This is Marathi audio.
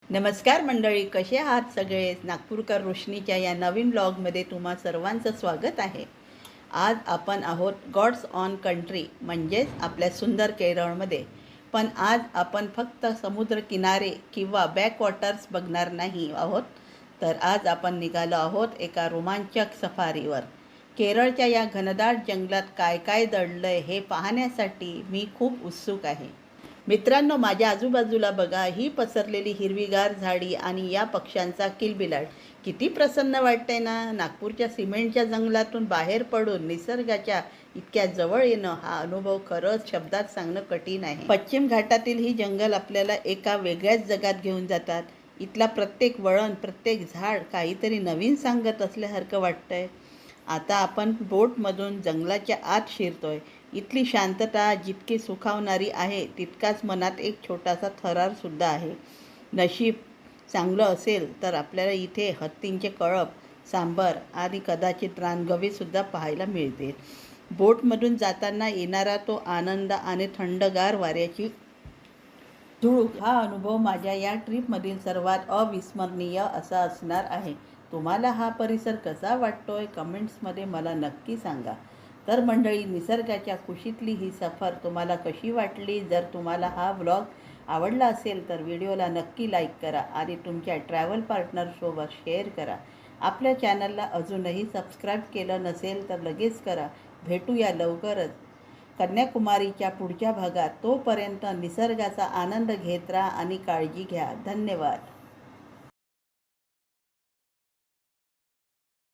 नमस्कार मंडळी, कसे आहात सगळे? नागपूरकर रोशनीच्या या नवीन ब्लॉगमध्ये तुम्हा सर्वांचं स्वागत आहे. आज आपण आहोत गॉड्स ऑन कंट्री म्हणजेच आपल्या सुंदर केरळमध्ये. पण आज आपण फक्त समुद्रकिनारे किंवा बॅकवॉटर्स बघणार नाही आहोत, तर आज आपण निघालो आहोत एका रोमांचक सफारीवर. केरळच्या या घनदाट जंगलात काय काय दडलंय हे पाहण्यासाठी मी खूप उत्सुक आहे. मित्रांनो, माझ्या आजूबाजूला बघा, ही पसरलेली हिरवीगार झाडी आणि या पक्ष्यांचा किलबिलाट किती प्रसन्न वाटतंय ना. नागपूरच्या सिमेंटच्या जंगलातून बाहेर पडून निसर्गाच्या इतक्या जवळ येणं हा अनुभव खरंच शब्दात सांगणं कठीण आहे. पश्चिम घाटातील ही जंगल आपल्याला एका वेगळ्याच जगात घेऊन जातात. इथला प्रत्येक वळण, प्रत्येक झाड काहीतरी नवीन सांगत असल्यासारखं वाटतंय. आता आपण बोटमधून जंगलाच्या आत शिरतोय. इथली शांतता जितकी सुखावणारी आहे, तितकाच मनात एक छोटासा थरारसुद्धा आहे. नशीब चांगलं असेल तर आपल्याला इथे हत्तींचे कळप, सांबर आणि कदाचित रानगवेसुद्धा पाहायला मिळतील. बोटमधून जाताना येणारा तो आनंद आणि थंडगार वाऱ्याची झुळूक, हा अनुभव माझ्या या ट्रीपमधील सर्वात अविस्मरणीय असा असणार आहे. तुम्हाला हा परिसर कसा वाटतोय कमेंट्समध्ये मला नक्की सांगा. तर मंडळी, निसर्गाच्या कुशीतली ही सफर तुम्हाला कशी वाटली? जर तुम्हाला हा व्लॉग आवडला असेल तर व्हिडिओला नक्की लाईक करा आणि तुमच्या ट्रॅव्हल पार्टनरसोबत शेअर करा. आपल्या चॅनलला अजूनही सबस्क्राईब केलं नसेल तर लगेच करा. भेटूया लवकरच कन्याकुमारीच्या पुढच्या भागात. तोपर्यंत निसर्गाचा आनंद घेत राहा आणि काळजी घ्या. धन्यवाद.